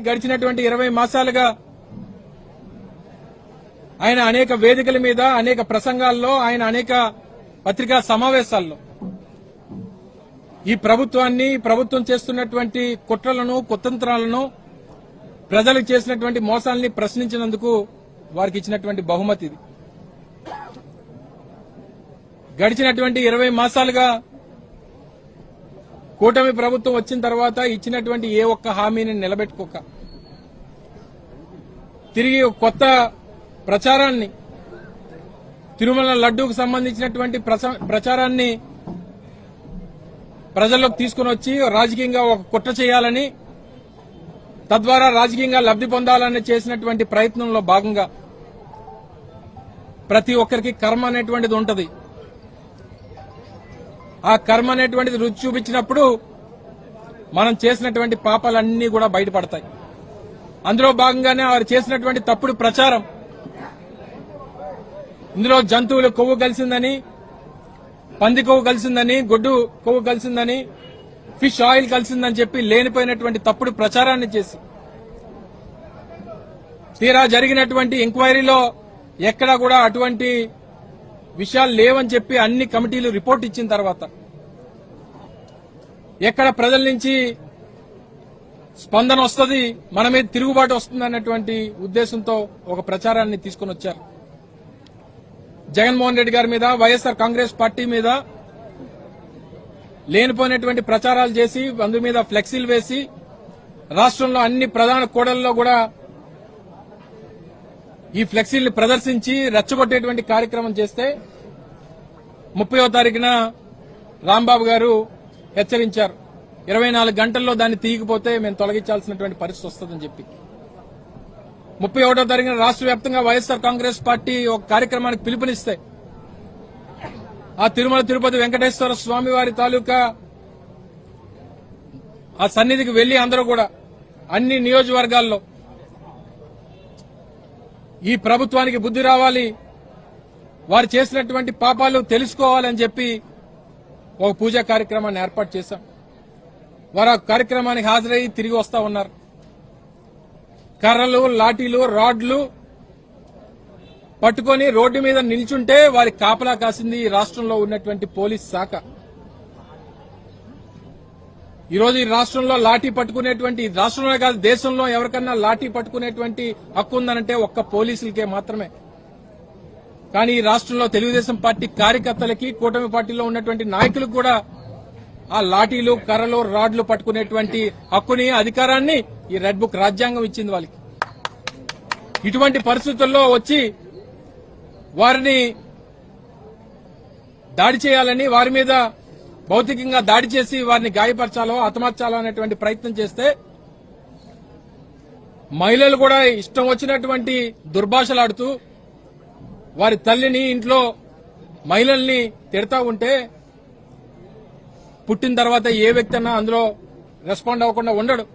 గడిచినటువంటి 20 మాసాలుగా ఆయన అనేక వేదికల మీద, అనేక ప్రసంగాల్లో, ఆయన అనేక పత్రికా సమావేశాల్లో ఈ ప్రభుత్వాన్ని, ప్రభుత్వం చేస్తున్నటువంటి కుట్రలను, కుతంత్రాలను, ప్రజలకు చేసినటువంటి మోసాలని ప్రశ్నించినందుకు వారికి ఇచ్చినటువంటి బహుమతి ఇది. గడిచినటువంటి 20 మాసాలుగా కూటమి ప్రభుత్వం వచ్చిన తర్వాత ఇచ్చినటువంటి ఏ ఒక్క హామీని నిలబెట్టుకోక తిరిగి కొత్త ప్రచారాన్ని, తిరుమల లడ్డూకు సంబంధించినటువంటి ప్రచారాన్ని ప్రజల్లోకి తీసుకుని వచ్చి రాజకీయంగా ఒక కుట్ర చేయాలని, తద్వారా రాజకీయంగా లబ్ది పొందాలని చేసినటువంటి ప్రయత్నంలో భాగంగా ప్రతి ఒక్కరికి కర్మ అనేటువంటిది ఉంటది. ఆ కర్మ అనేటువంటిది రుచి చూపించినప్పుడు మనం చేసినటువంటి పాపాలన్నీ కూడా బయటపడతాయి. అందులో భాగంగానే వారు చేసినటువంటి తప్పుడు ప్రచారం, ఇందులో జంతువులు కొవ్వు కలిసిందని, పంది కొవ్వు కలిసిందని, గొడ్డు కొవ్వు కలిసిందని, ఫిష్ ఆయిల్ కలిసిందని చెప్పి లేనిపోయినటువంటి తప్పుడు ప్రచారాన్ని చేసి తీరా జరిగినటువంటి ఎంక్వైరీలో ఎక్కడా కూడా అటువంటి విషయాలు లేవని చెప్పి అన్ని కమిటీలు రిపోర్ట్ ఇచ్చిన తర్వాత ఎక్కడ ప్రజల నుంచి స్పందన వస్తుంది, మన మీద తిరుగుబాటు వస్తుంది అన్నటువంటి ఉద్దేశంతో ఒక ప్రచారాన్ని తీసుకుని వచ్చారు. జగన్మోహన్ రెడ్డి గారి మీద, వైఎస్ఆర్ కాంగ్రెస్ పార్టీ మీద లేనిపోయినటువంటి ప్రచారాలు చేసి, అందు మీద ఫ్లెక్సీలు వేసి, రాష్ట్రంలో అన్ని ప్రధాన కూడళ్లలో కూడా ఈ ఫ్లెక్సీల్ని ప్రదర్శించి రెచ్చగొట్టేటువంటి కార్యక్రమం చేస్తే 30వ తారీఖున రాంబాబు గారు హెచ్చరించారు, 24 గంటల్లో దాన్ని తీయకపోతే మేము తొలగించాల్సినటువంటి పరిస్థితి వస్తుందని చెప్పి. 31వ తారీఖున రాష్ట్ర వ్యాప్తంగా వైఎస్ఆర్ కాంగ్రెస్ పార్టీ ఒక కార్యక్రమానికి పిలుపునిస్తే ఆ తిరుమల తిరుపతి వెంకటేశ్వర స్వామి వారి తాలూకా ఆ సన్నిధికి వెళ్లి అందరూ కూడా అన్ని నియోజకవర్గాల్లో ఈ ప్రభుత్వానికి బుద్ధి రావాలి, వారు చేసినటువంటి పాపాలు తెలుసుకోవాలని చెప్పి ఒక పూజా కార్యక్రమాన్ని ఏర్పాటు చేశాం. వారు ఆ కార్యక్రమానికి హాజరయ్యి తిరిగి వస్తా ఉన్నారు. కర్రలు, లాఠీలు, రాడ్లు పట్టుకొని రోడ్డు మీద నిల్చుంటే వారి కాపలా కాసింది ఈ రాష్ట్రంలో ఉన్నటువంటి పోలీస్ శాఖ. ఈరోజు ఈ రాష్ట్రంలో లాఠీ పట్టుకునేటువంటి, రాష్ట్రంలో కాదు దేశంలో ఎవరికన్నా లాఠీ పట్టుకునేటువంటి హక్కు ఉందనంటే ఒక్క పోలీసులకే మాత్రమే. కానీ ఈ రాష్ట్రంలో తెలుగుదేశం పార్టీ కార్యకర్తలకి, కూటమి పార్టీలో ఉన్నటువంటి నాయకులకు కూడా ఆ లాఠీలు, కర్రలు, రాడ్లు పట్టుకునేటువంటి హక్కుని, అధికారాన్ని ఈ రెడ్ బుక్ రాజ్యాంగం ఇచ్చింది వాళ్ళకి. ఇటువంటి పరిస్థితుల్లో వచ్చి వారిని దాడి చేయాలని, వారి మీద భౌతికంగా దాడి చేసి వారిని గాయపరచాలో, హతమార్చాలో అనేటువంటి ప్రయత్నం చేస్తే మహిళలు కూడా ఇష్టం వచ్చినటువంటి దుర్భాషలాడుతూ వారి తల్లిని, ఇంట్లో మహిళల్ని తిడతా ఉంటే పుట్టిన తర్వాత ఏ వ్యక్తి అన్నా అందులో రెస్పాండ్ అవ్వకుండా ఉండడు.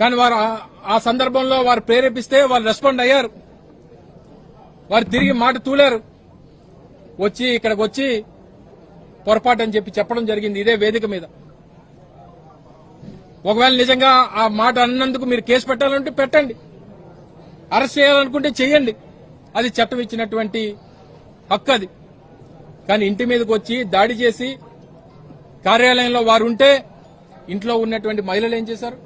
కానీ వారు ఆ సందర్భంలో వారు ప్రేరేపిస్తే వారు రెస్పాండ్ అయ్యారు. వారు తిరిగి మాట తూలారు, వచ్చి ఇక్కడికి వచ్చి పొరపాటు అని చెప్పి చెప్పడం జరిగింది ఇదే వేదిక మీద. ఒకవేళ నిజంగా ఆ మాట అన్నందుకు మీరు కేసు పెట్టాలంటే పెట్టండి, అరెస్ట్ చేయాలనుకుంటే చేయండి, అది చట్టం ఇచ్చినటువంటి హక్కు అది. కానీ ఇంటి మీదకి వచ్చి దాడి చేసి కార్యాలయంలో వారు ఉంటే ఇంట్లో ఉన్నటువంటి మహిళలు ఏం చేశారు?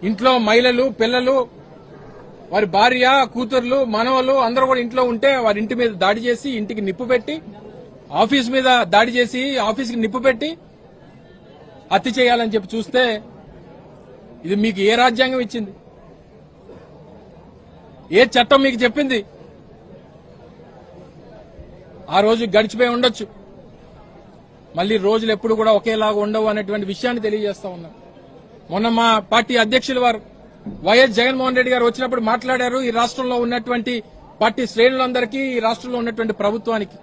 ఇంట్లో మహిళలు, పిల్లలు, వారి భార్య, కూతుర్లు, మనవలు అందరూ కూడా ఇంట్లో ఉంటే వారి ఇంటి మీద దాడి చేసి, ఇంటికి నిప్పు పెట్టి, ఆఫీస్ మీద దాడి చేసి, ఆఫీస్కి నిప్పు పెట్టి హత్య చేయాలని చెప్పి చూస్తే ఇది మీకు ఏ రాజ్యాంగం ఇచ్చింది? ఏ చట్టం మీకు చెప్పింది? ఆ రోజు గడిచిపోయి ఉండొచ్చు, మళ్లీ రోజులు ఎప్పుడు కూడా ఒకేలాగా ఉండవు అనేటువంటి విషయాన్ని తెలియజేస్తా ఉన్నాం. మొన్న మా పార్టీ అధ్యక్షులు వారు వైఎస్ జగన్మోహన్ రెడ్డి గారు వచ్చినప్పుడు మాట్లాడారు. ఈ రాష్ట్రంలో ఉన్నటువంటి పార్టీ శ్రేణులందరికీ, ఈ రాష్ట్రంలో ఉన్నటువంటి ప్రభుత్వానికి,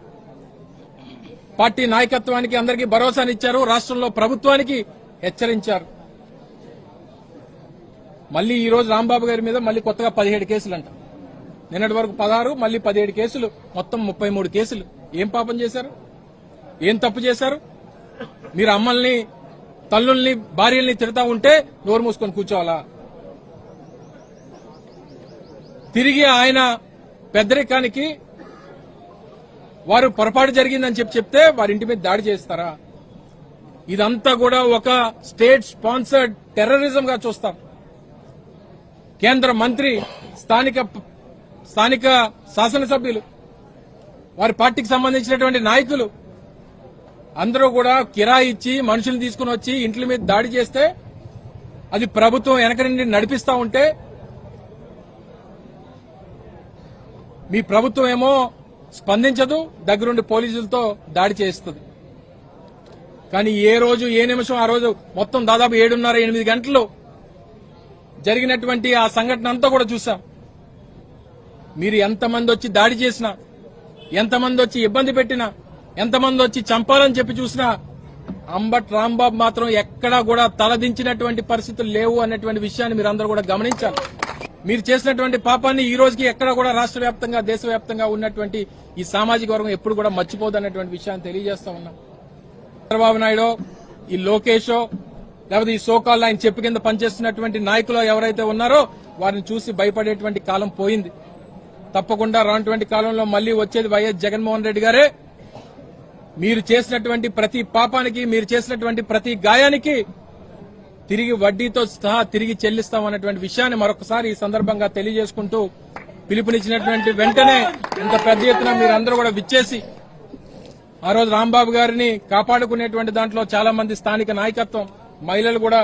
పార్టీ నాయకత్వానికి అందరికీ భరోసానిచ్చారు. రాష్ట్రంలో ప్రభుత్వానికి హెచ్చరించారు. మళ్లీ ఈ రోజు రాంబాబు గారి మీద మళ్లీ కొత్తగా 17 కేసులంట. నిన్నటి వరకు 16, మళ్లీ 17 కేసులు, మొత్తం 33 కేసులు. ఏం పాపం చేశారు? ఏం తప్పు చేశారు? మీరు అమ్మల్ని తల్లుల్ని భార్యల్ని తిడతా ఉంటే నోరు మూసుకొని కూర్చోవాలా? తిరిగి ఆయన పెద్దరికానికి వారు పొరపాటు జరిగిందని చెప్తే వారి ఇంటి మీద దాడి చేస్తారా? ఇదంతా కూడా ఒక స్టేట్ స్పాన్సర్డ్ టెర్రరిజం గా చూస్తాం. కేంద్ర మంత్రి, స్థానిక శాసనసభ్యులు, వారి పార్టీకి సంబంధించినటువంటి నాయకులు అందరూ కూడా కిరాయి ఇచ్చి మనుషులు తీసుకుని వచ్చి ఇంట్ల మీద దాడి చేస్తే అది ప్రభుత్వం వెనక నుండి నడిపిస్తా ఉంటే మీ ప్రభుత్వం ఏమో స్పందించదు, దగ్గరుండి పోలీసులతో దాడి చేస్తుంది. కానీ ఏ రోజు ఏ నిమిషం ఆ రోజు మొత్తం దాదాపు 7:30-8 గంటలు జరిగినటువంటి ఆ సంఘటన అంతా కూడా చూసాం. మీరు ఎంతమంది వచ్చి దాడి చేసినా, ఎంతమంది వచ్చి ఇబ్బంది పెట్టినా, ఎంతమంది వచ్చి చంపాలని చెప్పి చూసినా అంబట్ రాంబాబు మాత్రం ఎక్కడా కూడా తలదించినటువంటి పరిస్థితులు లేవు అన్నటువంటి విషయాన్ని మీరు అందరూ కూడా గమనించాలి. మీరు చేసినటువంటి పాపాన్ని ఈ రోజుకి ఎక్కడా కూడా రాష్ట్ర వ్యాప్తంగా, దేశవ్యాప్తంగా ఉన్నటువంటి ఈ సామాజిక వర్గం ఎప్పుడు కూడా మర్చిపోదు అన్నటువంటి విషయాన్ని తెలియజేస్తా ఉన్నాం. చంద్రబాబు నాయుడు, ఈ లోకేషో, లేకపోతే ఈ సోకాల్ ఆయన చెప్పు కింద పనిచేస్తున్నటువంటి నాయకులు ఎవరైతే ఉన్నారో వారిని చూసి భయపడేటువంటి కాలం పోయింది. తప్పకుండా రానటువంటి కాలంలో మళ్లీ వచ్చేది వైఎస్ జగన్మోహన్ రెడ్డి గారే. మీరు చేసినటువంటి ప్రతి పాపానికి, మీరు చేసినటువంటి ప్రతి గాయానికి తిరిగి వడ్డీతో సహా తిరిగి చెల్లిస్తామన్నటువంటి విషయాన్ని మరొకసారి ఈ సందర్భంగా తెలియజేసుకుంటూ, పిలుపునిచ్చినటువంటి వెంటనే ఇంత పెద్ద ఎత్తున మీరందరూ కూడా విచ్చేసి ఆ రోజు రాంబాబు గారిని కాపాడుకునేటువంటి దాంట్లో చాలా మంది స్థానిక నాయకత్వం, మహిళలు కూడా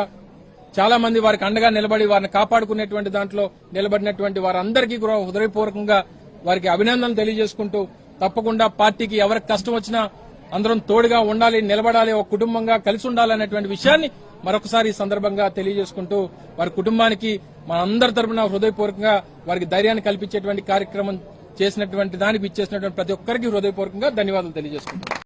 చాలా మంది వారికి అండగా నిలబడి వారిని కాపాడుకునేటువంటి దాంట్లో నిలబడినటువంటి వారందరికీ కూడా హృదయపూర్వకంగా వారికి అభినందనలు తెలియజేసుకుంటూ, తప్పకుండా పార్టీకి ఎవరికి కష్టం వచ్చినా అందరం తోడుగా ఉండాలి, నిలబడాలి, ఒక కుటుంబంగా కలిసి ఉండాలనేటువంటి విషయాన్ని మరొకసారి ఈ సందర్భంగా తెలియజేసుకుంటూ, వారి కుటుంబానికి మన అందరి తరపున హృదయపూర్వకంగా వారికి ధైర్యాన్ని కల్పించేటువంటి కార్యక్రమం చేసినటువంటి దానికి ఇచ్చేసినటువంటి ప్రతి ఒక్కరికి హృదయపూర్వకంగా ధన్యవాదాలు తెలియజేసుకుంటాం.